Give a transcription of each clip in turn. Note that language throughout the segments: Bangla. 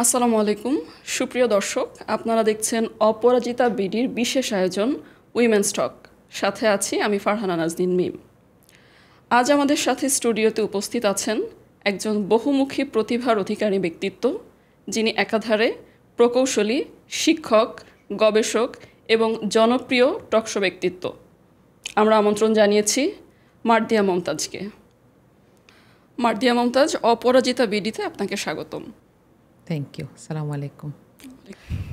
আসসালামু আলাইকুম সুপ্রিয় দর্শক, আপনারা দেখছেন অপরাজিতা বিডির বিশেষ আয়োজন উইমেন্স টক। সাথে আছি আমি ফারহানা নাজনীন মিম। আজ আমাদের সাথে স্টুডিওতে উপস্থিত আছেন একজন বহুমুখী প্রতিভার অধিকারী ব্যক্তিত্ব, যিনি একাধারে প্রকৌশলী, শিক্ষক, গবেষক এবং জনপ্রিয় টকশো ব্যক্তিত্ব। আমরা আমন্ত্রণ জানিয়েছি মার্দিয়া মমতাজকে। মার্দিয়া মমতাজ, অপরাজিতা বিডিতে আপনাকে স্বাগতম। Thank you. আসসালামু আলাইকুম।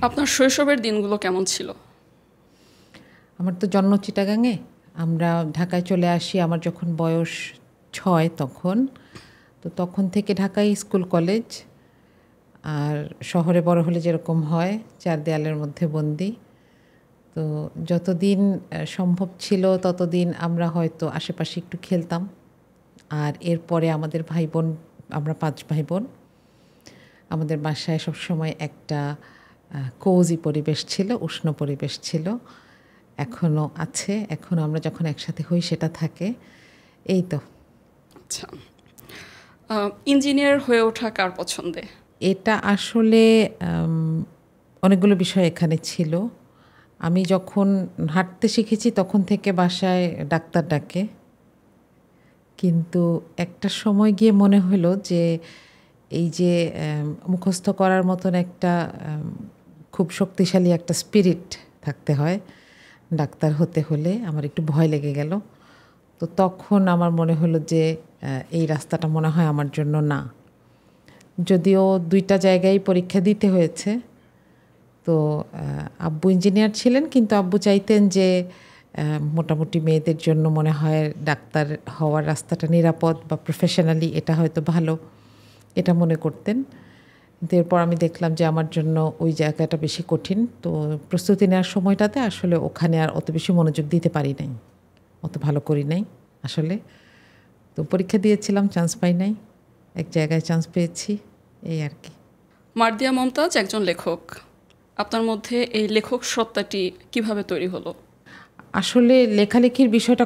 আপনার শৈশবের দিনগুলো কেমন ছিল? আমার তো জন্ম চিটাগাঙে। আমরা ঢাকায় চলে আসি আমার যখন বয়স 6 তখন থেকে ঢাকায় স্কুল কলেজ, আর শহরে বড় হলে যেরকম হয় 4 দেয়ালের মধ্যে বন্দি। তো যতদিন সম্ভব ছিল ততদিন আমরা হয়তো আশেপাশে একটু খেলতাম। আর এরপরে আমাদের ভাই বোন, আমরা 5 ভাই বোন, আমাদের বাসায় সবসময় একটা কোজি পরিবেশ ছিল, উষ্ণ পরিবেশ ছিল, এখনও আছে। এখন আমরা যখন একসাথে হই সেটা থাকে। এই তো। আচ্ছা, ইঞ্জিনিয়ার হয়ে ওঠা কার পছন্দে? এটা আসলে অনেকগুলো বিষয় এখানে ছিল। আমি যখন হাঁটতে শিখেছি তখন থেকে বাসায় ডাক্তার ডাকে, কিন্তু একটা সময় গিয়ে মনে হলো যে এই যে মুখস্থ করার মতন একটা খুব শক্তিশালী একটা স্পিরিট থাকতে হয় ডাক্তার হতে হলে, আমার একটু ভয় লেগে গেল। তো তখন আমার মনে হলো যে এই রাস্তাটা মনে হয় আমার জন্য না। যদিও 2টা জায়গায় পরীক্ষা দিতে হয়েছে। তো আব্বু ইঞ্জিনিয়ার ছিলেন, কিন্তু আব্বু চাইতেন যে মোটামুটি মেয়েদের জন্য মনে হয় ডাক্তার হওয়ার রাস্তাটা নিরাপদ বা প্রফেশনালি এটা হয়তো ভালো, এটা মনে করতেন। কিন্তু এরপর আমি দেখলাম যে আমার জন্য ওই জায়গাটা বেশি কঠিন। তো প্রস্তুতি নেওয়ার সময়টাতে আসলে ওখানে আর অত বেশি মনোযোগ দিতে পারি নাই, অত ভালো করি নাই আসলে। তো পরীক্ষা দিয়েছিলাম, চান্স পাই নাই, এক জায়গায় চান্স পেয়েছি, এই আর কি। মার্দিয়া মমতাজ একজন লেখক। আপনার মধ্যে এই লেখক সত্তাটি কিভাবে তৈরি হলো? আসলে লেখালেখির বিষয়টা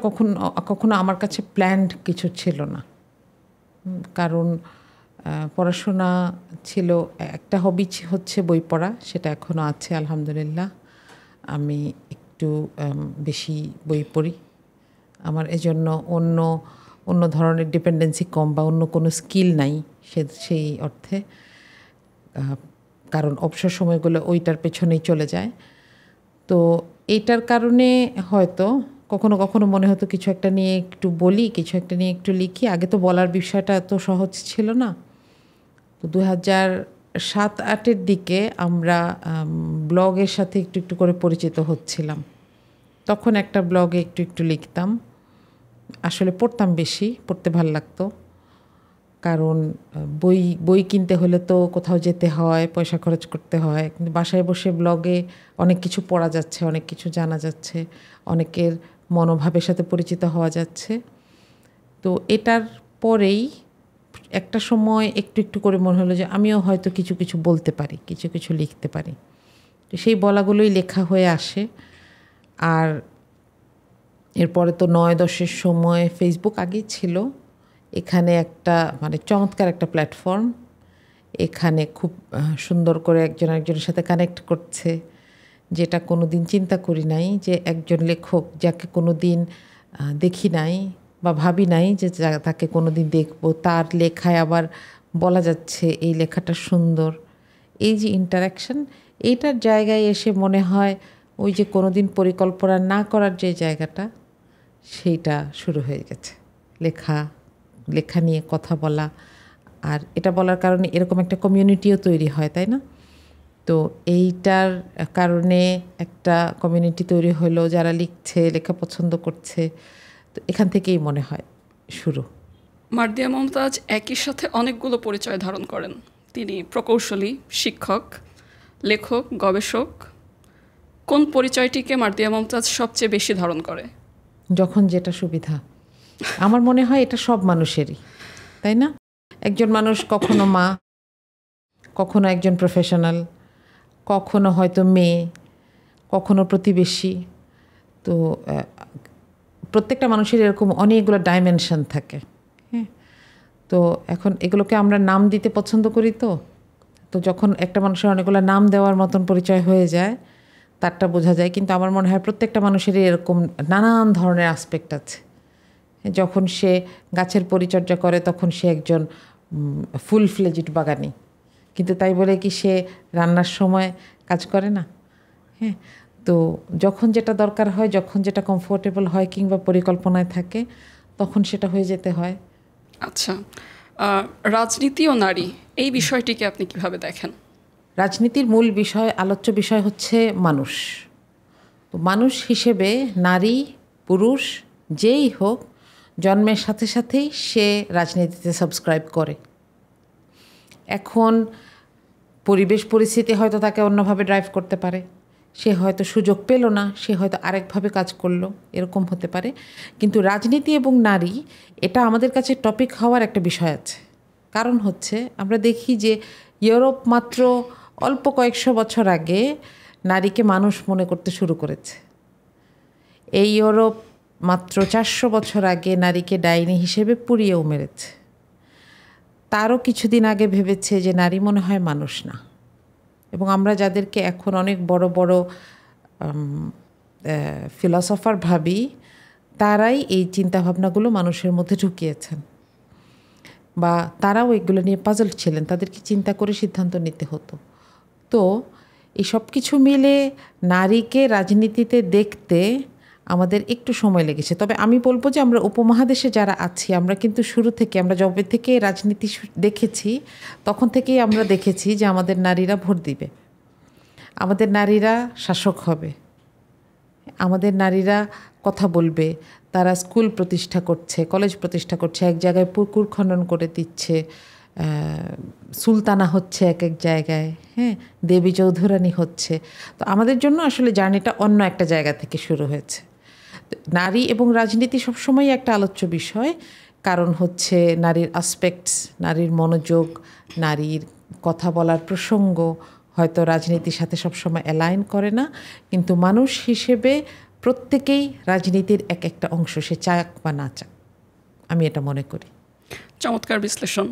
কখনো আমার কাছে প্ল্যান্ড কিছু ছিল না। কারণ পড়াশোনা ছিল একটা হবি, হচ্ছে বই পড়া, সেটা এখনও আছে আলহামদুলিল্লাহ। আমি একটু বেশি বই পড়ি। আমার এজন্য অন্য ধরনের ডিপেন্ডেন্সি কম বা অন্য কোনো স্কিল নাই সেই অর্থে, কারণ অবসর সময়গুলো ওইটার পেছনেই চলে যায়। তো এইটার কারণে হয়তো কখনো কখনো মনে হতো কিছু একটা নিয়ে একটু বলি, কিছু একটা নিয়ে একটু লিখি। আগে তো বলার বিষয়টা এত সহজ ছিল না। তো 2007-08 দিকে আমরা ব্লগের সাথে একটু একটু করে পরিচিত হচ্ছিলাম। তখন একটা ব্লগে একটু একটু লিখতাম। আসলে পড়তাম বেশি, পড়তে ভাল লাগতো। কারণ বই কিনতে হলে তো কোথাও যেতে হয়, পয়সা খরচ করতে হয়। কিন্তু বাসায় বসে ব্লগে অনেক কিছু পড়া যাচ্ছে, অনেক কিছু জানা যাচ্ছে, অনেকের মনোভাবের সাথে পরিচিত হওয়া যাচ্ছে। তো এটার পরেই একটা সময় একটু একটু করে মনে হলো যে আমিও হয়তো কিছু কিছু বলতে পারি, কিছু কিছু লিখতে পারি। তো সেই বলাগুলোই লেখা হয়ে আসে। আর এরপরে তো 9-10-এর সময় ফেসবুক আগেই ছিল। এখানে একটা মানে চমৎকার একটা প্ল্যাটফর্ম। এখানে খুব সুন্দর করে একজন আরেকজনের সাথে কানেক্ট করছে, যেটা কোনো দিন চিন্তা করি নাই যে একজন লেখক যাকে কোনো দিন দেখি নাই বা ভাবি নাই যে তাকে কোনো দিন দেখবো, তার লেখায় আবার বলা যাচ্ছে এই লেখাটা সুন্দর। এই যে ইন্টারাকশন, এইটার জায়গায় এসে মনে হয় ওই যে কোনো দিন পরিকল্পনা না করার যে জায়গাটা, সেইটা শুরু হয়ে গেছে। লেখা নিয়ে কথা বলা, আর এটা বলার কারণে এরকম একটা কমিউনিটিও তৈরি হয়, তাই না? তো এইটার কারণে একটা কমিউনিটি তৈরি হলো, যারা লিখছে, লেখা পছন্দ করছে। তো এখান থেকেই মনে হয় শুরু। মার্দিয়া মমতাজ একই সাথে অনেকগুলো পরিচয় ধারণ করেন। তিনি প্রকৌশলী, শিক্ষক, লেখক, গবেষক। কোন পরিচয়টিকে মার্দিয়া মমতাজ সবচেয়ে বেশি ধারণ করে? যখন যেটা সুবিধা। আমার মনে হয় এটা সব মানুষেরই, তাই না? একজন মানুষ কখনো মা, কখনো একজন প্রফেশনাল, কখনো হয়তো মেয়ে, কখনো প্রতিবেশী। তো প্রত্যেকটা মানুষের এরকম অনেকগুলো ডাইমেনশন থাকে। হ্যাঁ, তো এখন এগুলোকে আমরা নাম দিতে পছন্দ করি। তো তো যখন একটা মানুষের অনেকগুলো নাম দেওয়ার মতন পরিচয় হয়ে যায় তারটা বোঝা যায়। কিন্তু আমার মনে হয় প্রত্যেকটা মানুষেরই এরকম নানান ধরনের আসপেক্ট আছে। যখন সে গাছের পরিচর্যা করে তখন সে একজন ফুল ফ্লেজড বাগানি, কিন্তু তাই বলে কি সে রান্নার সময় কাজ করে না? হ্যাঁ, তো যখন যেটা দরকার হয়, যখন যেটা কমফোর্টেবল হয় কিংবা পরিকল্পনায় থাকে তখন সেটা হয়ে যেতে হয়। আচ্ছা, রাজনীতি ও নারী এই বিষয়টিকে আপনি কিভাবে দেখেন? রাজনীতির মূল বিষয়, আলোচ্য বিষয় হচ্ছে মানুষ। তো মানুষ হিসেবে নারী পুরুষ যেই হোক, জন্মের সাথে সাথেই সে রাজনীতিতে সাবস্ক্রাইব করে। এখন পরিবেশ পরিস্থিতি হয়তো তাকে অন্যভাবে ড্রাইভ করতে পারে, সে হয়তো সুযোগ পেল না, সে হয়তো আরেকভাবে কাজ করলো, এরকম হতে পারে। কিন্তু রাজনীতি এবং নারী এটা আমাদের কাছে টপিক হওয়ার একটা বিষয় আছে। কারণ হচ্ছে আমরা দেখি যে ইউরোপ মাত্র অল্প কয়েকশো বছর আগে নারীকে মানুষ মনে করতে শুরু করেছে। এই ইউরোপ মাত্র 400 বছর আগে নারীকে ডাইনি হিসেবে পুড়িয়েও মেরেছে। তারও কিছুদিন আগে ভেবেছে যে নারী মনে হয় মানুষ না। এবং আমরা যাদেরকে এখন অনেক বড় বড় ফিলসফার ভাবি, তারাই এই চিন্তাভাবনাগুলো মানুষের মধ্যে ঢুকিয়েছেন, বা তারাও এগুলো নিয়ে পাজল ছিলেন, তাদেরকে চিন্তা করে সিদ্ধান্ত নিতে হতো। তো এই সব কিছু মিলে নারীকে রাজনীতিতে দেখতে আমাদের একটু সময় লেগেছে। তবে আমি বলবো যে আমরা উপমহাদেশে যারা আছি, আমরা কিন্তু শুরু থেকে, আমরা যবে থেকে রাজনীতি দেখেছি তখন থেকেই আমরা দেখেছি যে আমাদের নারীরা ভোট দিবে, আমাদের নারীরা শাসক হবে, আমাদের নারীরা কথা বলবে, তারা স্কুল প্রতিষ্ঠা করছে, কলেজ প্রতিষ্ঠা করছে, এক জায়গায় পুকুর খনন করে দিচ্ছে, সুলতানা হচ্ছে এক এক জায়গায়, হ্যাঁ, দেবী চৌধুরানী হচ্ছে। তো আমাদের জন্য আসলে জার্নিটা অন্য একটা জায়গা থেকে শুরু হয়েছে। নারী এবং রাজনীতি সবসময় একটা আলোচ্য বিষয়, কারণ হচ্ছে নারীর আসপেক্টস, নারীর মনোযোগ, নারীর কথা বলার প্রসঙ্গ হয়তো রাজনীতির সাথে সবসময় অ্যালাইন করে না, কিন্তু মানুষ হিসেবে প্রত্যেকেই রাজনীতির এক একটা অংশ, সে চাক বা না চাক, আমি এটা মনে করি। চমৎকার বিশ্লেষণ।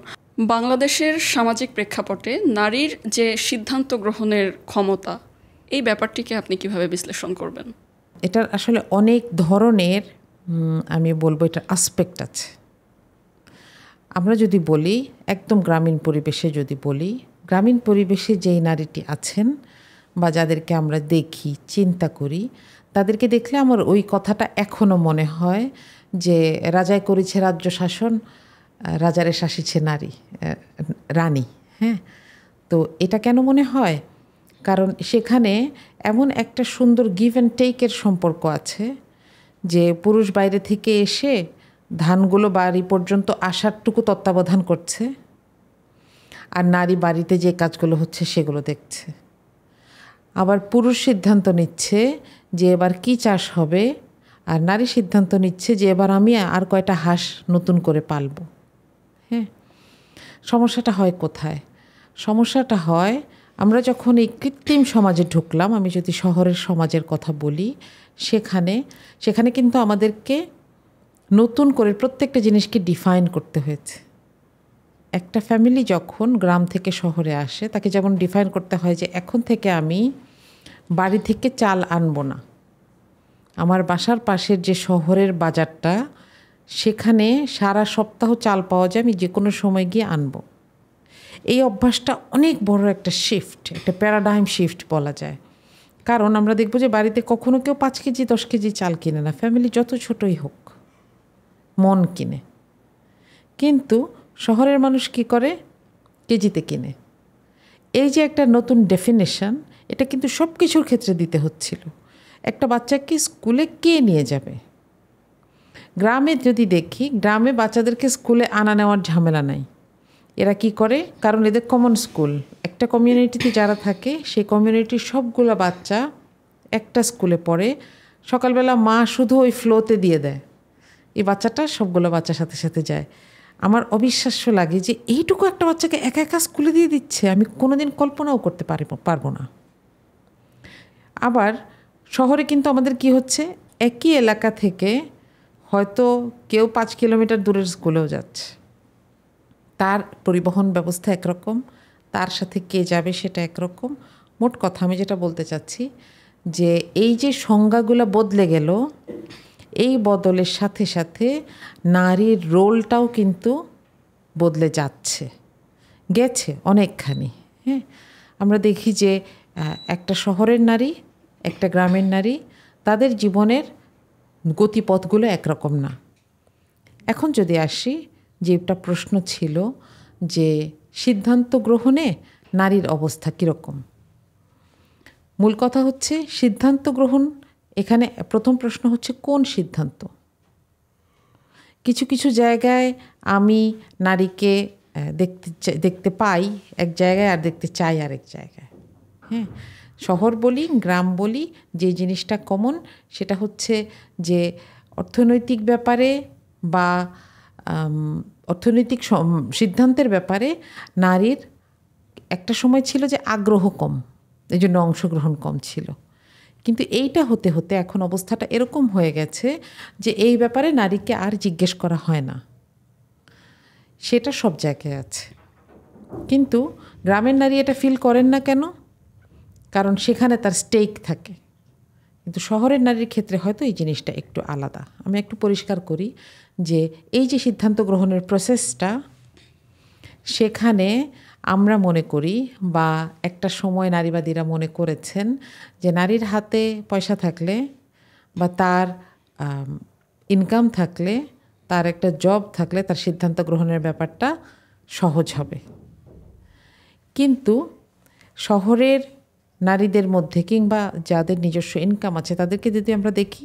বাংলাদেশের সামাজিক প্রেক্ষাপটে নারীর যে সিদ্ধান্ত গ্রহণের ক্ষমতা, এই ব্যাপারটিকে আপনি কিভাবে বিশ্লেষণ করবেন? এটার আসলে অনেক ধরনের, আমি বলবো এটার আসপেক্ট আছে। আমরা যদি বলি একদম গ্রামীণ পরিবেশে, যদি বলি গ্রামীণ পরিবেশে যেই নারীটি আছেন বা যাদেরকে আমরা দেখি, চিন্তা করি, তাদেরকে দেখলে আমার ওই কথাটা এখনও মনে হয় যে রাজায় করেছে রাজ্য শাসন, রাজারে শাসিছে নারী, রানী। হ্যাঁ, তো এটা কেন মনে হয়? কারণ সেখানে এমন একটা সুন্দর গিভ অ্যান্ড টেকের সম্পর্ক আছে যে পুরুষ বাইরে থেকে এসে ধানগুলো বাড়ি পর্যন্ত আসারটুকু তত্ত্বাবধান করছে, আর নারী বাড়িতে যে কাজগুলো হচ্ছে সেগুলো দেখছে। আবার পুরুষ সিদ্ধান্ত নিচ্ছে যে এবার কি চাষ হবে, আর নারী সিদ্ধান্ত নিচ্ছে যে এবার আমি আর কয়টা হাঁস নতুন করে পালবো। হ্যাঁ, সমস্যাটা হয় কোথায়? সমস্যাটা হয় আমরা যখন এই কৃত্রিম সমাজে ঢুকলাম, আমি যদি শহরের সমাজের কথা বলি, সেখানে কিন্তু আমাদেরকে নতুন করে প্রত্যেকটা জিনিসকে ডিফাইন করতে হয়েছে। একটা ফ্যামিলি যখন গ্রাম থেকে শহরে আসে, তাকে যেমন ডিফাইন করতে হয় যে এখন থেকে আমি বাড়ি থেকে চাল আনবো না, আমার বাসার পাশের যে শহরের বাজারটা, সেখানে সারা সপ্তাহ চাল পাওয়া যায়, আমি যে কোনো সময় গিয়ে আনবো। এই অভ্যাসটা অনেক বড় একটা শিফট, একটা প্যারাডাইম শিফট বলা যায়। কারণ আমরা দেখব যে বাড়িতে কখনো কেউ 5 কেজি 10 কেজি চাল কিনে না, ফ্যামিলি যত ছোটই হোক, মন কিনে। কিন্তু শহরের মানুষ কি করে? কেজিতে কিনে। এই যে একটা নতুন ডেফিনেশন, এটা কিন্তু সব কিছুর ক্ষেত্রে দিতে হচ্ছিল। একটা বাচ্চাকে স্কুলে কে নিয়ে যাবে? গ্রামে যদি দেখি, গ্রামে বাচ্চাদেরকে স্কুলে আনা নেওয়ার ঝামেলা নাই। এরা কি করে? কারণ এদের কমন স্কুল, একটা কমিউনিটিতে যারা থাকে সেই কমিউনিটির সবগুলো বাচ্চা একটা স্কুলে পড়ে। সকালবেলা মা শুধু ওই ফ্লোতে দিয়ে দেয়, এই বাচ্চাটা সবগুলো বাচ্চার সাথে সাথে যায়। আমার অবিশ্বাস্য লাগে যে এইটুকু একটা বাচ্চাকে একা একা স্কুলে দিয়ে দিচ্ছে, আমি কোনোদিন কল্পনাও করতে পারবো না। আবার শহরে কিন্তু আমাদের কি হচ্ছে, একই এলাকা থেকে হয়তো কেউ 5 কিলোমিটার দূরের স্কুলেও যাচ্ছে, তার পরিবহন ব্যবস্থা একরকম, তার সাথে কে যাবে সেটা একরকম। মোট কথা আমি যেটা বলতে চাচ্ছি যে এই যে সংজ্ঞাগুলো বদলে গেল, এই বদলের সাথে সাথে নারীর রোলটাও কিন্তু বদলে গেছে অনেকখানি। হ্যাঁ, আমরা দেখি যে একটা শহরের নারী, একটা গ্রামের নারী, তাদের জীবনের গতিপথগুলো একরকম না। এখন যদি আসি, যে একটা প্রশ্ন ছিল যে সিদ্ধান্ত গ্রহণে নারীর অবস্থা কীরকম। মূল কথা হচ্ছে সিদ্ধান্ত গ্রহণ, এখানে প্রথম প্রশ্ন হচ্ছে কোন সিদ্ধান্ত। কিছু কিছু জায়গায় আমি নারীকে দেখতে পাই এক জায়গায়, আর দেখতে চাই আরেক জায়গায়। হ্যাঁ, শহর বলি গ্রাম বলি, যে জিনিসটা কমন সেটা হচ্ছে যে অর্থনৈতিক ব্যাপারে বা অর্থনৈতিক সিদ্ধান্তের ব্যাপারে নারীর একটা সময় ছিল যে আগ্রহ কম, এই জন্য অংশগ্রহণ কম ছিল। কিন্তু এইটা হতে হতে এখন অবস্থাটা এরকম হয়ে গেছে যে এই ব্যাপারে নারীকে আর জিজ্ঞেস করা হয় না। সেটা সব জায়গায় আছে, কিন্তু গ্রামের নারী এটা ফিল করেন না কেন? কারণ সেখানে তার স্টেক থাকে। কিন্তু শহরের নারীর ক্ষেত্রে হয়তো এই জিনিসটা একটু আলাদা। আমি একটু পরিষ্কার করি যে এই যে সিদ্ধান্ত গ্রহণের প্রসেসটা, সেখানে আমরা মনে করি বা একটা সময় নারীবাদীরা মনে করেছেন যে নারীর হাতে পয়সা থাকলে বা তার ইনকাম থাকলে, তার একটা জব থাকলে তার সিদ্ধান্ত গ্রহণের ব্যাপারটা সহজ হবে। কিন্তু শহরের নারীদের মধ্যে কিংবা যাদের নিজস্ব ইনকাম আছে তাদেরকে যদি আমরা দেখি,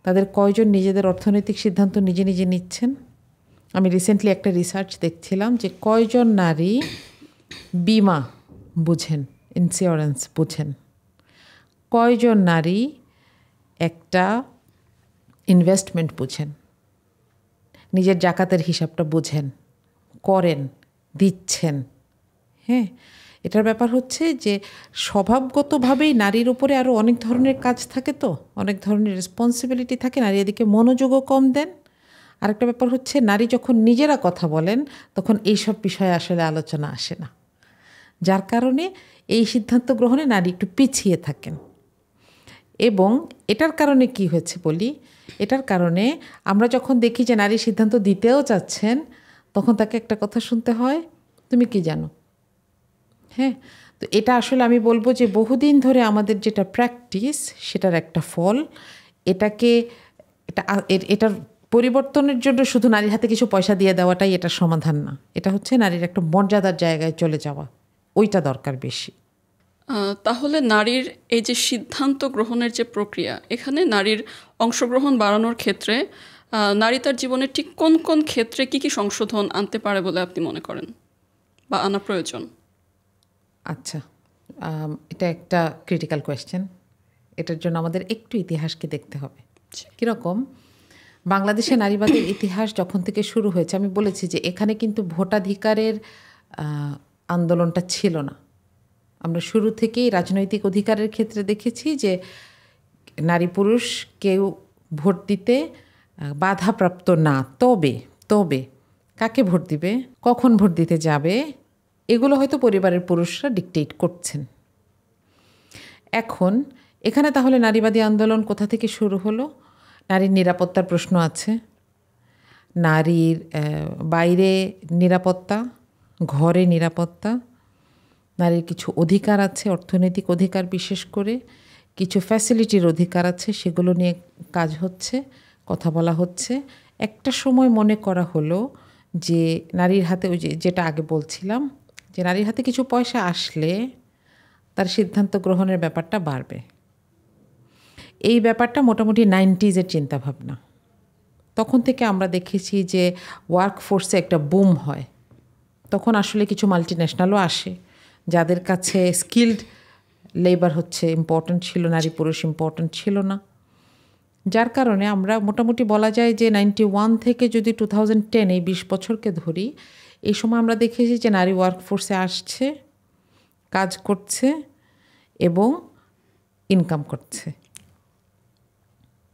তাদের কয়জন নিজেদের অর্থনৈতিক সিদ্ধান্ত নিজে নিজে নিচ্ছেন? আমি রিসেন্টলি একটা রিসার্চ দেখছিলাম যে কয়জন নারী বিমা বুঝেন, ইন্স্যুরেন্স বুঝেন, কয়জন নারী একটা ইনভেস্টমেন্ট বুঝেন, নিজের জাকাতের হিসাবটা বুঝেন, করেন, দিচ্ছেন। হ্যাঁ, এটার ব্যাপার হচ্ছে যে স্বভাবগতভাবেই নারীর উপরে আরও অনেক ধরনের কাজ থাকে, তো অনেক ধরনের রেসপন্সিবিলিটি থাকে, নারী এদিকে মনোযোগও কম দেন। আরেকটা ব্যাপার হচ্ছে নারী যখন নিজেরা কথা বলেন তখন এইসব বিষয়ে আসলে আলোচনা আসে না, যার কারণে এই সিদ্ধান্ত গ্রহণে নারী একটু পিছিয়ে থাকেন। এবং এটার কারণে কি হয়েছে বলি, এটার কারণে আমরা যখন দেখি যে নারী সিদ্ধান্ত দিতেও চাচ্ছেন, তখন তাকে একটা কথা শুনতে হয়, তুমি কি জানো। হ্যাঁ, তো এটা আসলে আমি বলবো যে বহুদিন ধরে আমাদের যেটা প্র্যাকটিস সেটার একটা ফল। এটার পরিবর্তনের জন্য শুধু নারীর হাতে কিছু পয়সা দিয়ে দেওয়াটাই এটার সমাধান না। এটা হচ্ছে নারীর একটা মর্যাদার জায়গায় চলে যাওয়া, ওইটা দরকার বেশি। তাহলে নারীর এই যে সিদ্ধান্ত গ্রহণের যে প্রক্রিয়া, এখানে নারীর অংশগ্রহণ বাড়ানোর ক্ষেত্রে নারী তার জীবনে ঠিক কোন কোন ক্ষেত্রে কি কি সংশোধন আনতে পারে বলে আপনি মনে করেন বা আনা প্রয়োজন? আচ্ছা, এটা একটা ক্রিটিক্যাল কোয়েশ্চেন। এটার জন্য আমাদের একটু ইতিহাসকে দেখতে হবে। কীরকম? বাংলাদেশে নারীবাদের ইতিহাস যখন থেকে শুরু হয়েছে, আমি বলেছি যে এখানে কিন্তু ভোটাধিকারের আন্দোলনটা ছিল না। আমরা শুরু থেকেই রাজনৈতিক অধিকারের ক্ষেত্রে দেখেছি যে নারী পুরুষ কেউ ভোট দিতে বাধাপ্রাপ্ত না। তবে কাকে ভোট দিবে, কখন ভোট দিতে যাবে, এগুলো হয়তো পরিবারের পুরুষরা ডিকটেট করছেন। এখন এখানে তাহলে নারীবাদী আন্দোলন কোথা থেকে শুরু হলো? নারীর নিরাপত্তার প্রশ্ন আছে, নারীর বাইরে নিরাপত্তা, ঘরে নিরাপত্তা, নারীর কিছু অধিকার আছে, অর্থনৈতিক অধিকার বিশেষ করে, কিছু ফ্যাসিলিটির অধিকার আছে, সেগুলো নিয়ে কাজ হচ্ছে, কথা বলা হচ্ছে। একটা সময় মনে করা হলো যে নারীর হাতে, ওই যেটা আগে বলছিলাম, যে নারীর হাতে কিছু পয়সা আসলে তার সিদ্ধান্ত গ্রহণের ব্যাপারটা বাড়বে। এই ব্যাপারটা মোটামুটি 90s চিন্তাভাবনা। তখন থেকে আমরা দেখেছি যে ওয়ার্কফোর্সে একটা বুম হয়। তখন আসলে কিছু মাল্টিন্যাশনালও আসে, যাদের কাছে স্কিলড লেবার হচ্ছে ইম্পর্ট্যান্ট ছিল, নারী পুরুষ ইম্পর্ট্যান্ট ছিল না। যার কারণে আমরা মোটামুটি বলা যায় যে 91 থেকে যদি 2010, এই 20 বছরকে ধরি, এই সময় আমরা দেখেছি যে নারী ওয়ার্কফোর্সে আসছে, কাজ করছে এবং ইনকাম করছে।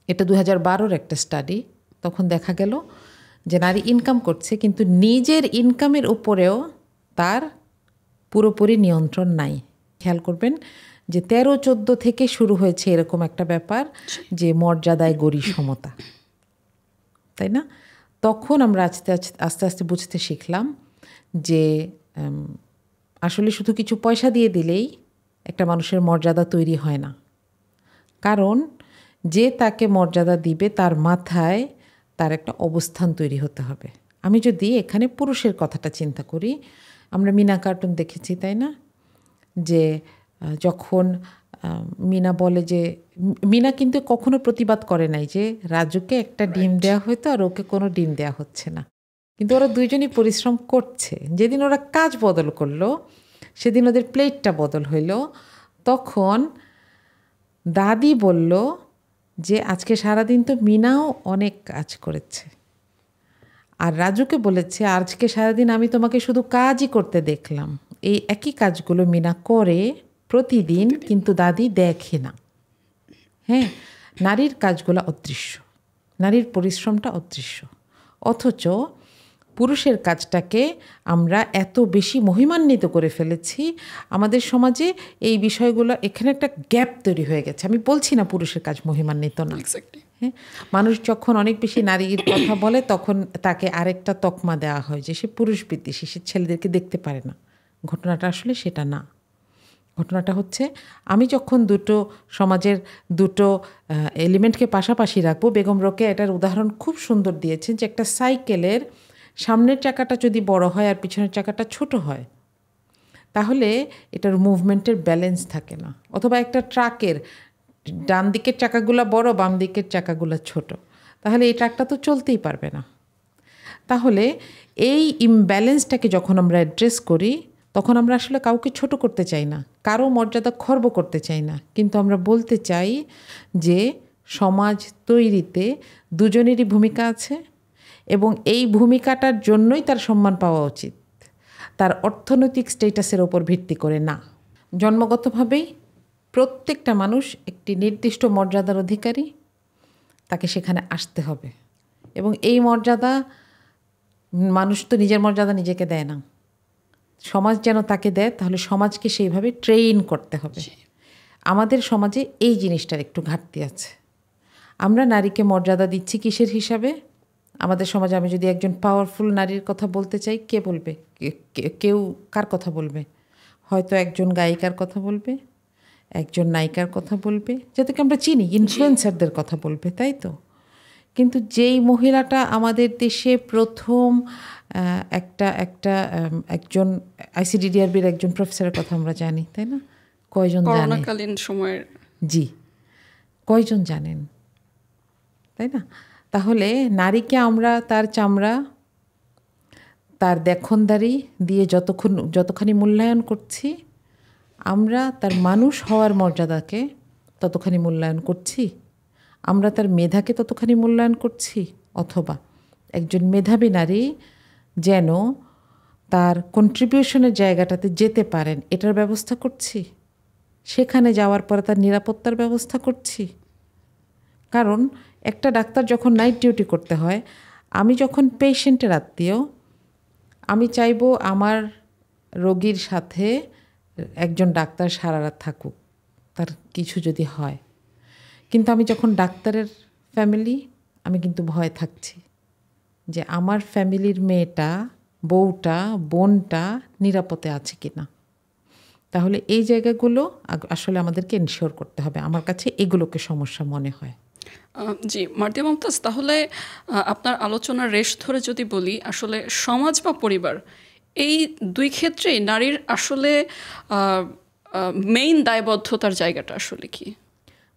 এটা 2012-র একটা স্টাডি। তখন দেখা গেল যে নারী ইনকাম করছে, কিন্তু নিজের ইনকামের উপরেও তার পুরোপুরি নিয়ন্ত্রণ নাই। খেয়াল করবেন যে 13-14 থেকে শুরু হয়েছে এরকম একটা ব্যাপার যে মর্যাদায় গড়ি সমতা, তাই না? তখন আমরা আস্তে আস্তে আস্তে বুঝতে শিখলাম যে আসলে শুধু কিছু পয়সা দিয়ে দিলেই একটা মানুষের মর্যাদা তৈরি হয় না। কারণ যে তাকে মর্যাদা দিবে তার মাথায় তার একটা অবস্থান তৈরি হতে হবে। আমি যদি এখানে পুরুষের কথাটা চিন্তা করি, আমরা মিনা কার্টুন দেখেছি, তাই না? যে যখন মিনা বলে যে, মিনা কিন্তু কখনো প্রতিবাদ করে নাই যে রাজুকে একটা ডিম দেওয়া হয়তো আর ওকে কোনো ডিম দেওয়া হচ্ছে না, কিন্তু ওরা দুইজনই পরিশ্রম করছে। যেদিন ওরা কাজ বদল করলো সেদিন ওদের প্লেটটা বদল হইল। তখন দাদি বলল যে আজকে সারাদিন তো মিনাও অনেক কাজ করেছে, আর রাজুকে বলেছে আজকে সারাদিন আমি তোমাকে শুধু কাজই করতে দেখলাম। এই একই কাজগুলো মিনা করে প্রতিদিন, কিন্তু দাদি দেখে না। হ্যাঁ, নারীর কাজগুলো অদৃশ্য, নারীর পরিশ্রমটা অদৃশ্য, অথচ পুরুষের কাজটাকে আমরা এত বেশি মহিমান্বিত করে ফেলেছি। আমাদের সমাজে এই বিষয়গুলো, এখানে একটা গ্যাপ তৈরি হয়ে গেছে। আমি বলছি না পুরুষের কাজ মহিমান্বিত না, হ্যাঁ, মানুষ যখন অনেক বেশি নারীর কথা বলে তখন তাকে আরেকটা তকমা দেওয়া হয় যে সে পুরুষ বিদ্বেষী, সে ছেলেদেরকে দেখতে পারে না। ঘটনাটা আসলে সেটা না। ঘটনাটা হচ্ছে আমি যখন দুটো সমাজের দুটো এলিমেন্টকে পাশাপাশি রাখবো, বেগম রোকেয়া এটার উদাহরণ খুব সুন্দর দিয়েছেন যে একটা সাইকেলের সামনের চাকাটা যদি বড় হয় আর পিছনের চাকাটা ছোট হয় তাহলে এটার মুভমেন্টের ব্যালেন্স থাকে না। অথবা একটা ট্রাকের ডান দিকের চাকাগুলো বড়, বাম দিকের চাকাগুলো ছোট, তাহলে এই ট্রাকটা তো চলতেই পারবে না। তাহলে এই ইমব্যালেন্সটাকে যখন আমরা অ্যাড্রেস করি তখন আমরা আসলে কাউকে ছোট করতে চাই না, কারো মর্যাদা খর্ব করতে চাই না, কিন্তু আমরা বলতে চাই যে সমাজ তৈরিতে দুজনেরই ভূমিকা আছে এবং এই ভূমিকাটার জন্যই তার সম্মান পাওয়া উচিত, তার অর্থনৈতিক স্ট্যাটাসের ওপর ভিত্তি করে না। জন্মগতভাবেই প্রত্যেকটা মানুষ একটি নির্দিষ্ট মর্যাদার অধিকারী, তাকে সেখানে আসতে হবে। এবং এই মর্যাদা মানুষ তো নিজের মর্যাদা নিজেকে দেয় না, সমাজ যেন তাকে দেয়, তাহলে সমাজকে সেইভাবে ট্রেইন করতে হবে। আমাদের সমাজে এই জিনিসটার একটু ঘাটতি আছে। আমরা নারীকে মর্যাদা দিচ্ছি কিসের হিসাবে? আমাদের সমাজে আমি যদি একজন পাওয়ারফুল নারীর কথা বলতে চাই, কে বলবে? কেউ কার কথা বলবে? হয়তো একজন গায়িকার কথা বলবে, একজন নায়িকার কথা বলবে, যাদেরকে আমরা চিনি, ইনফ্লুয়েন্সারদের কথা বলবে, তাই তো? কিন্তু যেই মহিলাটা আমাদের দেশে প্রথম একজন ICDDRBর একজন প্রফেসরের কথা আমরা জানি, তাই না? কয়জন জানেন? করোনাকালীন সময়ের, জি, কয়জন জানেন, তাই না? তাহলে নারীকে আমরা তার চামড়া, তার দেখনদারি দিয়ে যতখানি মূল্যায়ন করছি, আমরা তার মানুষ হওয়ার মর্যাদাকে ততখানি মূল্যায়ন করছি? আমরা তার মেধাকে ততখানি মূল্যায়ন করছি? অথবা একজন মেধাবী নারী যেন তার কন্ট্রিবিউশনের জায়গাটাতে যেতে পারেন এটার ব্যবস্থা করছি? সেখানে যাওয়ার পরে তার নিরাপত্তার ব্যবস্থা করছি? কারণ একটা ডাক্তার যখন নাইট ডিউটি করতে হয়, আমি যখন পেশেন্টের আত্মীয়, আমি চাইবো আমার রোগীর সাথে একজন ডাক্তার সারা রাত থাকুক, তার কিছু যদি হয়। কিন্তু আমি যখন ডাক্তারের ফ্যামিলি, আমি কিন্তু ভয় থাকছি যে আমার ফ্যামিলির মেয়েটা, বউটা, বোনটা নিরাপদে আছে কি না। তাহলে এই জায়গাগুলো আসলে আমাদেরকে এনশিওর করতে হবে। আমার কাছে এগুলোকে সমস্যা মনে হয়। জি মার্দিয়া মমতাজ, তাহলে আপনার আলোচনার রেশ ধরে যদি বলি, আসলে সমাজ বা পরিবার এই দুই ক্ষেত্রেই নারীর আসলে মেইন দায়বদ্ধতার জায়গাটা আসলে কি?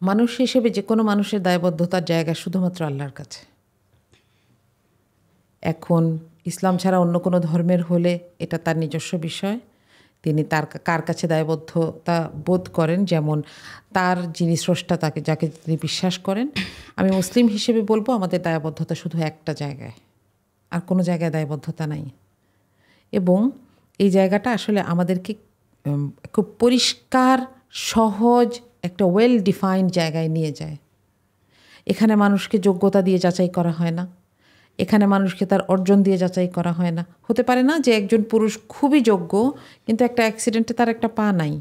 মানুষ হিসেবে যে কোনো মানুষের দায়বদ্ধতার জায়গা শুধুমাত্র আল্লাহর কাছে। এখন ইসলাম ছাড়া অন্য কোনো ধর্মের হলে এটা তার নিজস্ব বিষয়, তিনি তার কার কাছে দায়বদ্ধতা বোধ করেন, যেমন তার যিনি স্রষ্টা তাকে, যাকে তিনি বিশ্বাস করেন। আমি মুসলিম হিসেবে বলবো আমাদের দায়বদ্ধতা শুধু একটা জায়গায়, আর কোনো জায়গায় দায়বদ্ধতা নাই। এবং এই জায়গাটা আসলে আমাদেরকে খুব পরিষ্কার, সহজ, একটা ওয়েল ডিফাইন্ড জায়গায় নিয়ে যায়। এখানে মানুষকে যোগ্যতা দিয়ে যাচাই করা হয় না, এখানে মানুষকে তার অর্জন দিয়ে যাচাই করা হয় না। হতে পারে না যে একজন পুরুষ খুবই যোগ্য কিন্তু একটা অ্যাক্সিডেন্টে তার একটা পা নাই,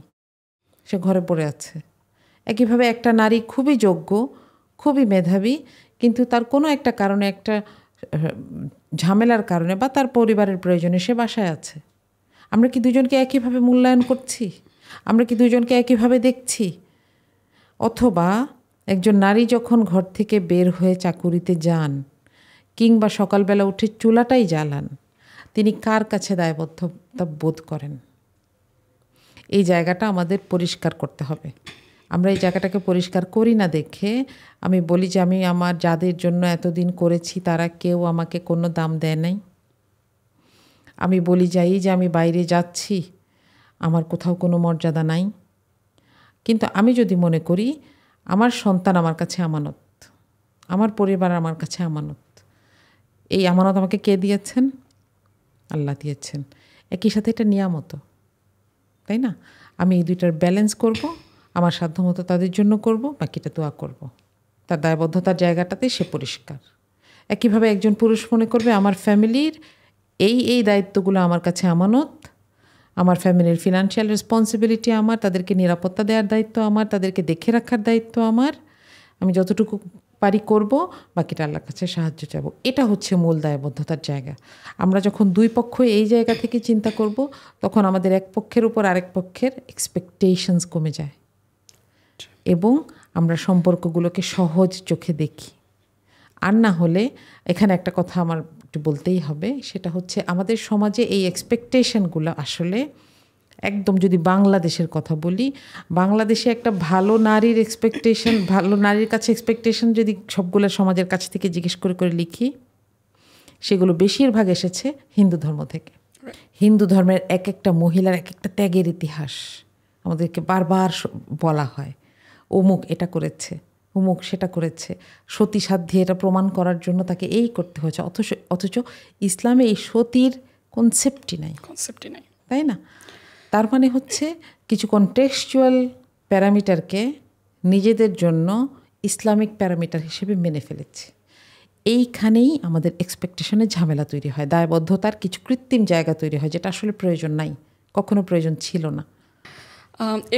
সে ঘরে পড়ে আছে। একইভাবে একটা নারী খুবই যোগ্য, খুবই মেধাবী, কিন্তু তার কোনো একটা কারণে, একটা ঝামেলার কারণে বা তার পরিবারের প্রয়োজনে সে বাসায় আছে। আমরা কি দুজনকে একইভাবে মূল্যায়ন করছি? আমরা কি দুজনকে একইভাবে দেখছি? অথবা একজন নারী যখন ঘর থেকে বের হয়ে চাকুরিতে যান কিংবা সকালবেলা উঠে চুলাটাই জ্বালান, তিনি কার কাছে দায়বদ্ধতা বোধ করেন? এই জায়গাটা আমাদের পরিষ্কার করতে হবে। আমরা এই জায়গাটাকে পরিষ্কার করি না দেখে আমি বলি যে আমি আমার যাদের জন্য এতদিন করেছি তারা কেউ আমাকে কোনো দাম দেয় নাই। আমি বলি যাই যে আমি বাইরে যাচ্ছি, আমার কোথাও কোনো মর্যাদা নাই। কিন্তু আমি যদি মনে করি আমার সন্তান আমার কাছে আমানত, আমার পরিবার আমার কাছে আমানত, এই আমানত আমাকে কে দিয়েছেন? আল্লাহ দিয়েছেন। একই সাথে এটা নিয়ামত, তাই না? আমি এই দুইটার ব্যালেন্স করব, আমার সাধ্যমতো তাদের জন্য করব, বাকিটা দোয়া করব। তার দায়বদ্ধতার জায়গাটাতে সে পরিষ্কার। একইভাবে একজন পুরুষ মনে করবে আমার ফ্যামিলির এই দায়িত্বগুলো আমার কাছে আমানত, আমার ফ্যামিলির ফিনান্সিয়াল রেসপন্সিবিলিটি আমার, তাদেরকে নিরাপত্তা দেওয়ার দায়িত্ব আমার, তাদেরকে দেখে রাখার দায়িত্ব আমার, আমি যতটুকু পারি করব, বাকিটা আল্লাহর কাছে সাহায্য চাইব। এটা হচ্ছে মূল দায়বদ্ধতার জায়গা। আমরা যখন দুই পক্ষ এই জায়গা থেকে চিন্তা করব, তখন আমাদের এক পক্ষের উপর আরেক পক্ষের এক্সপেকটেশনস কমে যায় এবং আমরা সম্পর্কগুলোকে সহজ চোখে দেখি। আর না হলে এখানে একটা কথা আমার একটু বলতেই হবে, সেটা হচ্ছে আমাদের সমাজে এই এক্সপেকটেশনগুলো আসলে একদম, যদি বাংলাদেশের কথা বলি, বাংলাদেশে একটা ভালো নারীর এক্সপেকটেশন, ভালো নারীর কাছে এক্সপেকটেশন যদি সবগুলো সমাজের কাছ থেকে জিজ্ঞেস করে করে লিখি, সেগুলো বেশিরভাগ এসেছে হিন্দু ধর্ম থেকে। হিন্দু ধর্মের এক একটা মহিলার এক একটা ত্যাগের ইতিহাস আমাদেরকে বারবার বলা হয়। অমুক এটা করেছে, অমুক সেটা করেছে, সতী সাধ্যে এটা প্রমাণ করার জন্য তাকে এই করতে হয়েছে। অথচ ইসলামে এই সতীর কনসেপ্টই নাই, তাই না? তার মানে হচ্ছে কিছু কনটেক্সচুয়াল প্যারামিটারকে নিজেদের জন্য ইসলামিক প্যারামিটার হিসেবে মেনে ফেলেছে। এইখানেই আমাদের এক্সপেকটেশনের ঝামেলা তৈরি হয়, দায়বদ্ধতার কিছু কৃত্রিম জায়গা তৈরি হয় যেটা আসলে প্রয়োজন নাই, কখনো প্রয়োজন ছিল না।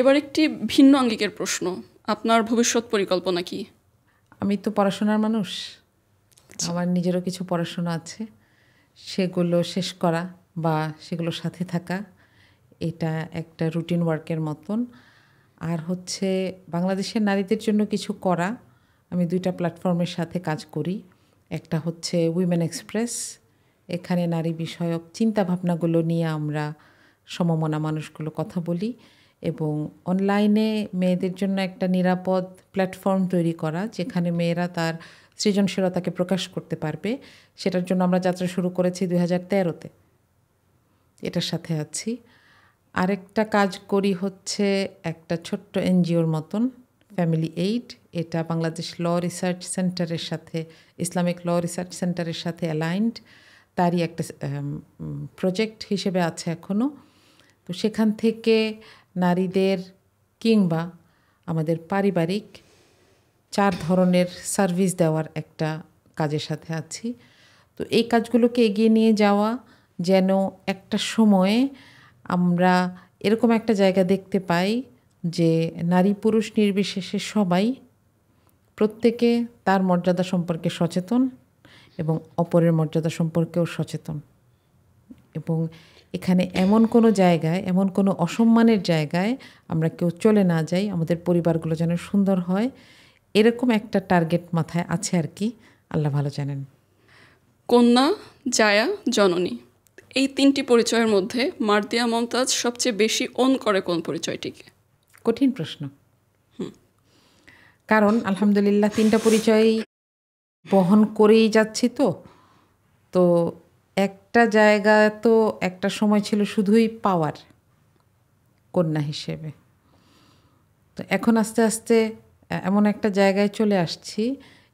এবার একটি ভিন্ন আঙ্গিকের প্রশ্ন, আপনার ভবিষ্যৎ পরিকল্পনা কি? আমি তো পড়াশোনার মানুষ, আমার নিজেরও কিছু পড়াশোনা আছে, সেগুলো শেষ করা বা সেগুলোর সাথে থাকা, এটা একটা রুটিন ওয়ার্কের মতন। আর হচ্ছে বাংলাদেশের নারীদের জন্য কিছু করা। আমি দুইটা প্ল্যাটফর্মের সাথে কাজ করি। একটা হচ্ছে উইমেন এক্সপ্রেস, এখানে নারী বিষয়ক চিন্তাভাবনাগুলো নিয়ে আমরা সমমনা মানুষগুলো কথা বলি, এবং অনলাইনে মেয়েদের জন্য একটা নিরাপদ প্ল্যাটফর্ম তৈরি করা যেখানে মেয়েরা তার সৃজনশীলতাকে প্রকাশ করতে পারবে। সেটার জন্য আমরা যাত্রা শুরু করেছি 2013-তে, এটার সাথে আছি। আরেকটা কাজ করি হচ্ছে একটা ছোট্ট এনজিওর মতন, ফ্যামিলি এইড। এটা বাংলাদেশ ল রিসার্চ সেন্টারের সাথে, ইসলামিক ল রিসার্চ সেন্টারের সাথে অ্যালাইনড, তারই একটা প্রজেক্ট হিসেবে আছে এখনও। তো সেখান থেকে নারীদের কিংবা আমাদের পারিবারিক 4 ধরনের সার্ভিস দেওয়ার একটা কাজের সাথে আছি। তো এই কাজগুলোকে এগিয়ে নিয়ে যাওয়া যেন একটা সময়ে আমরা এরকম একটা জায়গা দেখতে পাই যে নারী পুরুষ নির্বিশেষে সবাই প্রত্যেকে তার মর্যাদা সম্পর্কে সচেতন এবং অপরের মর্যাদা সম্পর্কেও সচেতন, এবং এখানে এমন কোনো জায়গায়, এমন কোনো অসম্মানের জায়গায় আমরা কেউ চলে না যাই, আমাদের পরিবারগুলো যেন সুন্দর হয়, এরকম একটা টার্গেট মাথায় আছে আর কি। আল্লাহ ভালো জানেন। কন্যা, জায়া, জননী, এই 3টি পরিচয়ের মধ্যে মার্দিয়া মমতাজ সবচেয়ে বেশি অন করে কোন পরিচয়টিকে? কঠিন প্রশ্ন। কারণ আলহামদুলিল্লাহ 3টা পরিচয় বহন করেই যাচ্ছি। তো একটা জায়গা তো একটা সময় ছিল শুধুই পাওয়ার কন্যা হিসেবে, তো এখন আস্তে আস্তে এমন একটা জায়গায় চলে আসছি,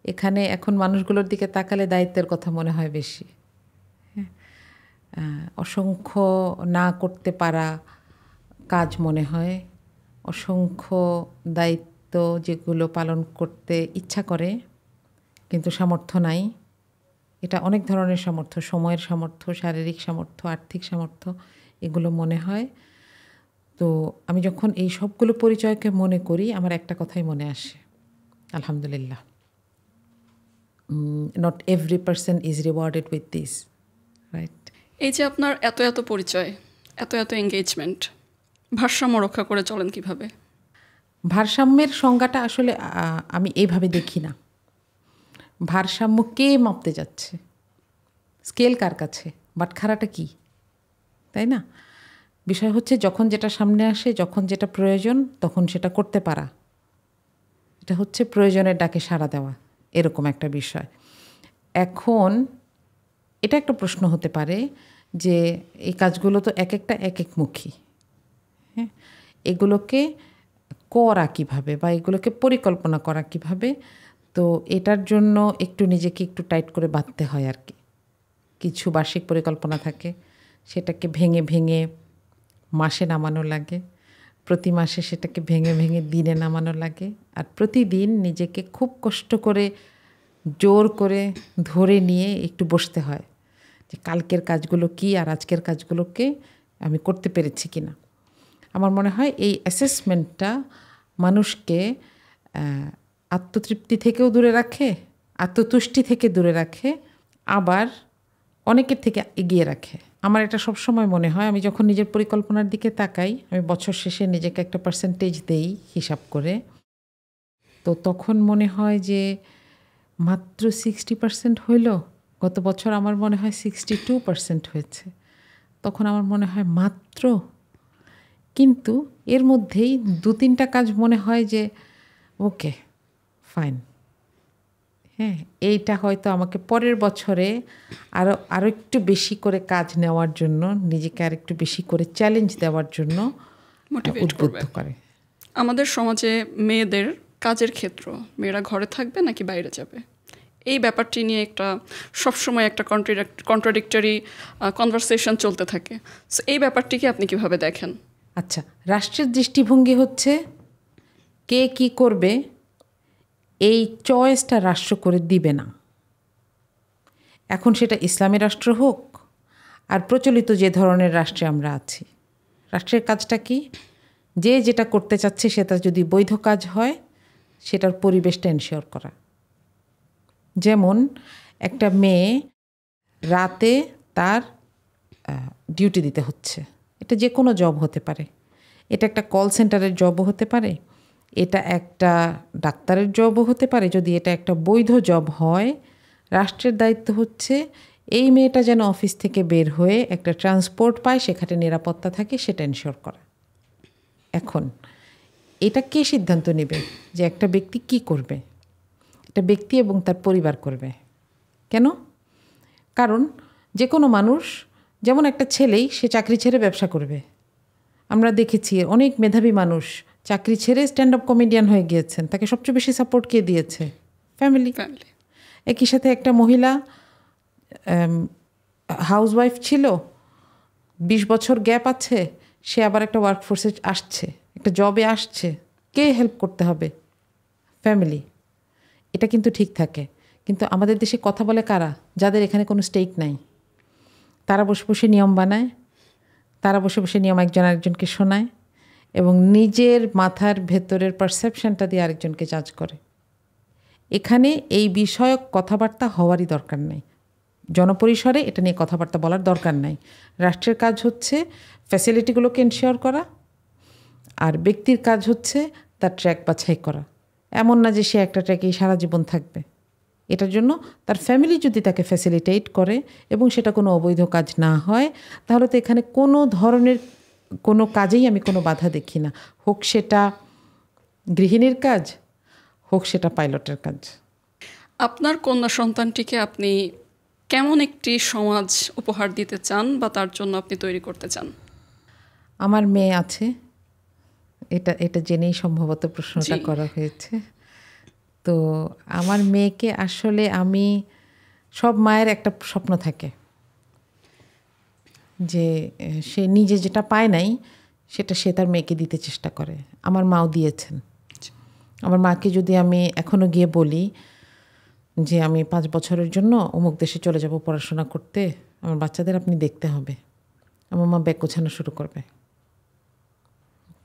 এখানে এখন মানুষগুলোর দিকে তাকালে দায়িত্বের কথা মনে হয় বেশি। অসংখ্য না করতে পারা কাজ মনে হয়, অসংখ্য দায়িত্ব যেগুলো পালন করতে ইচ্ছা করে কিন্তু সামর্থ্য নাই, এটা অনেক ধরনের সামর্থ্য, সময়ের সামর্থ্য, শারীরিক সামর্থ্য, আর্থিক সামর্থ্য, এগুলো মনে হয়। তো আমি যখন এই সবগুলো পরিচয়কে মনে করি, আমার একটা কথাই মনে আসে, আলহামদুলিল্লাহ, not every person is rewarded with this, right? এই যে আপনার এত এত পরিচয়, এত এত এঙ্গেজমেন্ট, ভারসাম্য রক্ষা করে চলেন কিভাবে? ভারসাম্যের সংজ্ঞাটা আসলে আমি এইভাবে দেখি না। ভারসাম্য কে মাপতে যাচ্ছে, স্কেল কার কাছে, বাটখারাটা কি, তাই না? বিষয় হচ্ছে যখন যেটা সামনে আসে, যখন যেটা প্রয়োজন, তখন সেটা করতে পারা। এটা হচ্ছে প্রয়োজনের ডাকে সাড়া দেওয়া, এরকম একটা বিষয়। এখন এটা একটা প্রশ্ন হতে পারে যে এই কাজগুলো তো এক একটা এক একমুখী, হ্যাঁ, এগুলোকে করা কিভাবে বা এগুলোকে পরিকল্পনা করা কিভাবে? তো এটার জন্য একটু নিজেকে একটু টাইট করে বাঁধতে হয় আর কি। কিছু বার্ষিক পরিকল্পনা থাকে, সেটাকে ভেঙে ভেঙে মাসে নামানো লাগে, প্রতি মাসে সেটাকে ভেঙে ভেঙে দিনে নামানো লাগে, আর প্রতিদিন নিজেকে খুব কষ্ট করে জোর করে ধরে নিয়ে একটু বসতে হয় যে কালকের কাজগুলো কি আর আজকের কাজগুলোকে আমি করতে পেরেছি কি না। আমার মনে হয় এই অ্যাসেসমেন্টটা মানুষকে আত্মতৃপ্তি থেকেও দূরে রাখে, আত্মতুষ্টি থেকে দূরে রাখে, আবার অনেকের থেকে এগিয়ে রাখে। আমার এটা সবসময় মনে হয়, আমি যখন নিজের পরিকল্পনার দিকে তাকাই, আমি বছর শেষে নিজেকে একটা পার্সেন্টেজ দেই হিসাব করে, তো তখন মনে হয় যে মাত্র 60% হইল। গত বছর আমার মনে হয় 62% হয়েছে। তখন আমার মনে হয় মাত্র, কিন্তু এর মধ্যেই 2-3টা কাজ মনে হয় যে ওকে ফাইন, হ্যাঁ, এইটা হয়তো আমাকে পরের বছরে আরও একটু বেশি করে কাজ নেওয়ার জন্য, নিজেকে আর একটু বেশি করে চ্যালেঞ্জ দেওয়ার জন্য উদ্বুদ্ধ করে। আমাদের সমাজে মেয়েদের কাজের ক্ষেত্র, মেয়েরা ঘরে থাকবে নাকি বাইরে যাবে, এই ব্যাপারটি নিয়ে একটা সবসময় একটা কন্ট্রাডিক্টরি কনভারসেশন চলতে থাকে। সো এই ব্যাপারটিকে আপনি কিভাবে দেখেন? আচ্ছা, রাষ্ট্রের দৃষ্টিভঙ্গি হচ্ছে কে কি করবে এই চয়েসটা রাষ্ট্র করে দিবে না। এখন সেটা ইসলামী রাষ্ট্র হোক আর প্রচলিত যে ধরনের রাষ্ট্রে আমরা আছি, রাষ্ট্রের কাজটা কি? যে যেটা করতে চাচ্ছে সেটা যদি বৈধ কাজ হয়, সেটার পরিবেশটা এনশিওর করা। যেমন একটা মেয়ে রাতে তার ডিউটি দিতে হচ্ছে, এটা যে কোনো জব হতে পারে, এটা একটা কল সেন্টারের জবও হতে পারে, এটা একটা ডাক্তারের জবও হতে পারে। যদি এটা একটা বৈধ জব হয়, রাষ্ট্রের দায়িত্ব হচ্ছে এই মেয়েটা যেন অফিস থেকে বের হয়ে একটা ট্রান্সপোর্ট পায়, সেখানে নিরাপত্তা থাকে, সেটা এনশিওর করা। এখন এটা কে সিদ্ধান্ত নেবে যে একটা ব্যক্তি কি করবে? এটা ব্যক্তি এবং তার পরিবার করবে। কেন? কারণ যে কোনো মানুষ, যেমন একটা ছেলেই, সে চাকরি ছেড়ে ব্যবসা করবে। আমরা দেখেছি অনেক মেধাবী মানুষ চাকরি ছেড়ে স্ট্যান্ড আপ কমেডিয়ান হয়ে গিয়েছেন। তাকে সবচেয়ে বেশি সাপোর্ট কে দিয়েছে? ফ্যামিলি। একই সাথে একটা মহিলা হাউসওয়াইফ ছিল, 20 বছর গ্যাপ আছে, সে আবার একটা ওয়ার্কফোর্সে আসছে, একটা জবে আসছে, কে হেল্প করতে হবে? ফ্যামিলি। এটা কিন্তু ঠিক থাকে। কিন্তু আমাদের দেশে কথা বলে কারা? যাদের এখানে কোনো স্টেক নাই। তারা বসে বসে নিয়ম বানায়, তারা বসে বসে নিয়ম একজন আরেকজনকে শোনায় এবং নিজের মাথার ভেতরের পারসেপশনটা দিয়ে আরেকজনকে জাজ করে। এখানে এই বিষয়ক কথাবার্তা হওয়ারই দরকার নেই। জনপরিসরে এটা নিয়ে কথাবার্তা বলার দরকার নাই। রাষ্ট্রের কাজ হচ্ছে ফ্যাসিলিটিগুলোকে এনশিওর করা, আর ব্যক্তির কাজ হচ্ছে তার ট্র্যাক বাছাই করা। এমন না যে সে একটা ট্র্যাকেই সারা জীবন থাকবে। এটার জন্য তার ফ্যামিলি যদি তাকে ফ্যাসিলিটেট করে এবং সেটা কোনো অবৈধ কাজ না হয়, তাহলে তো এখানে কোনো ধরনের কোনো কাজেই আমি কোনো বাধা দেখি না। হোক সেটা গৃহিণীর কাজ, হোক সেটা পাইলটের কাজ। আপনার কন্যা সন্তানটিকে আপনি কেমন একটি সমাজ উপহার দিতে চান বা তার জন্য আপনি তৈরি করতে চান? আমার মেয়ে আছে, এটা জেনেই সম্ভবত প্রশ্নটা করা হয়েছে। তো আমার মেয়েকে আসলে আমি, সব মায়ের একটা স্বপ্ন থাকে যে সে নিজে যেটা পায় নাই সেটা সে তার মেয়েকে দিতে চেষ্টা করে। আমার মাও দিয়েছেন। আমার মাকে যদি আমি এখনও গিয়ে বলি যে আমি 5 বছরের জন্য অমুক দেশে চলে যাব পড়াশোনা করতে, আমার বাচ্চাদের আপনি দেখতে হবে। আমার মা ব্যাগ গোছানো শুরু করবে।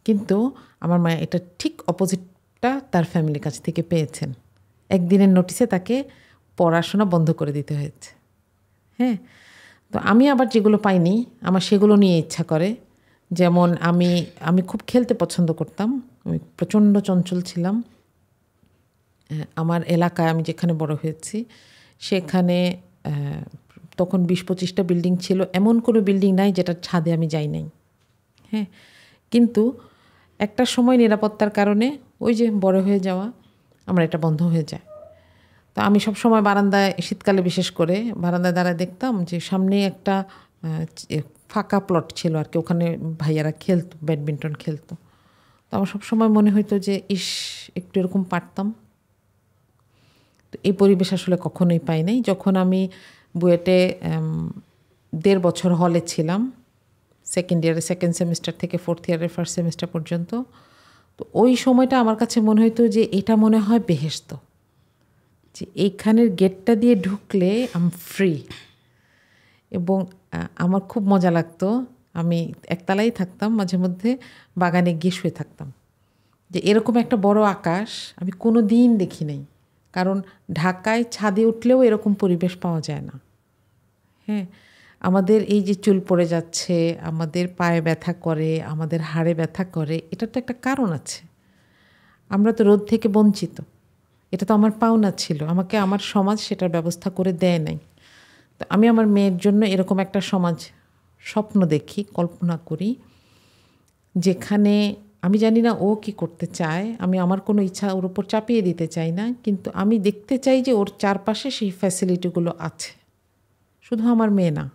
কিন্তু আমার মা এটা ঠিক অপোজিটটা তার ফ্যামিলির কাছ থেকে পেয়েছেন। একদিনের নোটিসে তাকে পড়াশোনা বন্ধ করে দিতে হয়েছে। হ্যাঁ, তো আমি আবার যেগুলো পাইনি আমার সেগুলো নিয়ে ইচ্ছা করে। যেমন আমি খুব খেলতে পছন্দ করতাম, আমি প্রচণ্ড চঞ্চল ছিলাম। আমার এলাকায় আমি যেখানে বড় হয়েছি সেখানে তখন 20-25টা বিল্ডিং ছিল, এমন কোনো বিল্ডিং নাই যেটার ছাদে আমি যাই নাই। হ্যাঁ, কিন্তু একটা সময় নিরাপত্তার কারণে ওই যে বড় হয়ে যাওয়া আমার এটা বন্ধ হয়ে যায়। তো আমি সব সময় বারান্দায়, শীতকালে বিশেষ করে বারান্দায় দাঁড়ায় দেখতাম যে সামনে একটা ফাঁকা প্লট ছিল আর কি, ওখানে ভাইয়ারা খেলতো, ব্যাডমিন্টন খেলতো। তো আমার সবসময় মনে হইতো যে একটু এরকম পারতাম। তো এই পরিবেশ আসলে কখনোই পাই নাই। যখন আমি বুয়েটে 1.5 বছর হলে ছিলাম, সেকেন্ড ইয়ারে 2nd সেমিস্টার থেকে 4th ইয়ারের 1st সেমিস্টার পর্যন্ত, তো ওই সময়টা আমার কাছে মনে হইতো যে এটা মনে হয় বেহেশত, যে এইখানের গেটটা দিয়ে ঢুকলে আমি ফ্রি। এবং আমার খুব মজা লাগতো, আমি একতলায় থাকতাম, মাঝে মধ্যে বাগানে গিয়ে শুয়ে থাকতাম। যে এরকম একটা বড় আকাশ আমি কোনো দিন দেখি নাই, কারণ ঢাকায় ছাদে উঠলেও এরকম পরিবেশ পাওয়া যায় না। হ্যাঁ, আমাদের এই যে চুল পড়ে যাচ্ছে, আমাদের পায়ে ব্যথা করে, আমাদের হাড়ে ব্যথা করে, এটার তো একটা কারণ আছে। আমরা তো রোদ থেকে বঞ্চিত, এটা তো আমার পাওনা ছিল, আমাকে আমার সমাজ সেটার ব্যবস্থা করে দেয় নাই। তো আমি আমার মেয়ের জন্য এরকম একটা সমাজ স্বপ্ন দেখি, কল্পনা করি, যেখানে আমি জানি না ও কি করতে চায়, আমি আমার কোনো ইচ্ছা ওর উপর চাপিয়ে দিতে চাই না, কিন্তু আমি দেখতে চাই যে ওর চারপাশে সেই ফ্যাসিলিটিগুলো আছে। শুধু আমার মেয়ে না,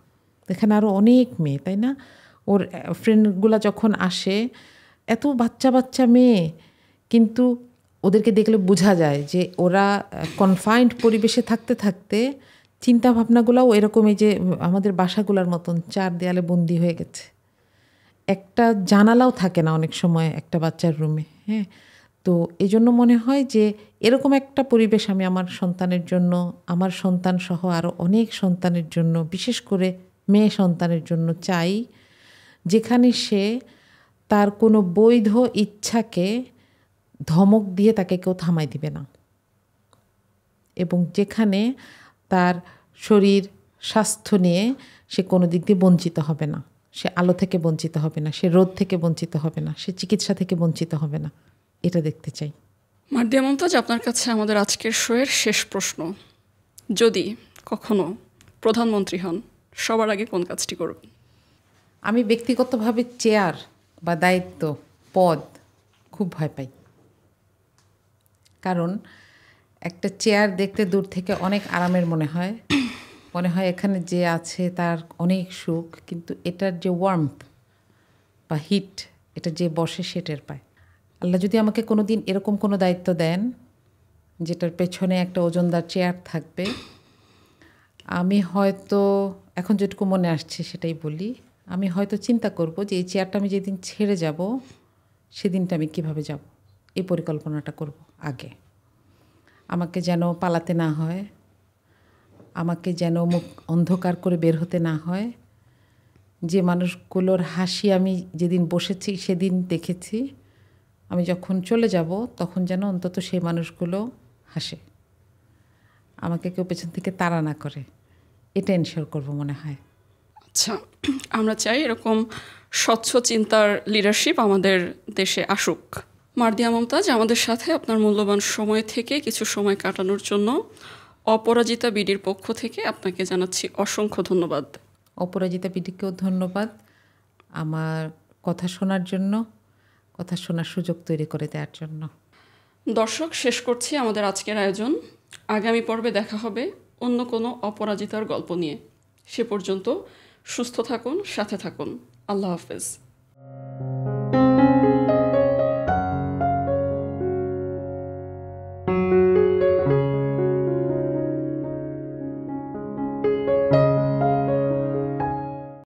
এখানে আরও অনেক মেয়ে, তাই না? ওর ফ্রেন্ডগুলো যখন আসে, এত বাচ্চা বাচ্চা মেয়ে, কিন্তু ওদেরকে দেখলে বোঝা যায় যে ওরা কনফাইন্ড পরিবেশে থাকতে থাকতে চিন্তাভাবনাগুলোও এরকমই, যে আমাদের বাসাগুলোর মতন 4 দেয়ালে বন্দি হয়ে গেছে। একটা জানালাও থাকে না অনেক সময় একটা বাচ্চার রুমে। হ্যাঁ, তো এই জন্য মনে হয় যে এরকম একটা পরিবেশ আমি আমার সন্তানের জন্য, আমার সন্তান সহ আরও অনেক সন্তানের জন্য, বিশেষ করে মেয়ে সন্তানের জন্য চাই, যেখানে সে তার কোনো বৈধ ইচ্ছাকে ধমক দিয়ে তাকে কেউ থামাই দিবে না, এবং যেখানে তার শরীর স্বাস্থ্য নিয়ে সে কোনো দিক দিয়ে বঞ্চিত হবে না, সে আলো থেকে বঞ্চিত হবে না, সে রোদ থেকে বঞ্চিত হবে না, সে চিকিৎসা থেকে বঞ্চিত হবে না। এটা দেখতে চাই। মার্দিয়া মমতাজ, আপনার কাছে আমাদের আজকের শোয়ের শেষ প্রশ্ন, যদি কখনো প্রধানমন্ত্রী হন সবার আগে কোন কাজটি করবেন? আমি ব্যক্তিগতভাবে চেয়ার বা দায়িত্ব, পদ খুব ভয় পাই। কারণ একটা চেয়ার দেখতে দূর থেকে অনেক আরামের মনে হয়, এখানে যে আছে তার অনেক সুখ, কিন্তু এটার যে ওয়ার্মথ বা হিট, এটা যে বসে সেটার পায়। আল্লাহ যদি আমাকে কোনো দিন এরকম কোনো দায়িত্ব দেন যেটার পেছনে একটা ওজনদার চেয়ার থাকবে, আমি হয়তো, এখন যেটুকু মনে আসছে সেটাই বলি, আমি হয়তো চিন্তা করব যে এই চেয়ারটা আমি যেদিন ছেড়ে যাব সেদিনটা আমি কিভাবে যাব, এই পরিকল্পনাটা করব আগে। আমাকে যেন পালাতে না হয়, আমাকে যেন মুখ অন্ধকার করে বের হতে না হয়। যে মানুষগুলোর হাসি আমি যেদিন বসেছি সেদিন দেখেছি, আমি যখন চলে যাব তখন যেন অন্তত সেই মানুষগুলো হাসে, আমাকে কেউ পেছন থেকে তাড়া না করে। এটা এনশিওর করব মনে হয়। আচ্ছা, আমরা চাই এরকম স্বচ্ছ চিন্তার লিডারশিপ আমাদের দেশে আসুক। মার্দিয়া মমতাজ, আমাদের সাথে আপনার মূল্যবান সময় থেকে কিছু সময় কাটানোর জন্য অপরাজিতা বিডির পক্ষ থেকে আপনাকে জানাচ্ছি অসংখ্য ধন্যবাদ। অপরাজিতা বিডিকেও ধন্যবাদ আমার কথা শোনার জন্য, কথা শোনার সুযোগ তৈরি করে দেওয়ার জন্য। দর্শক, শেষ করছি আমাদের আজকের আয়োজন। আগামী পর্বে দেখা হবে অন্য কোনো অপরাজিতার গল্প নিয়ে। সে পর্যন্ত সুস্থ থাকুন, সাথে থাকুন। আল্লাহ হাফেজ।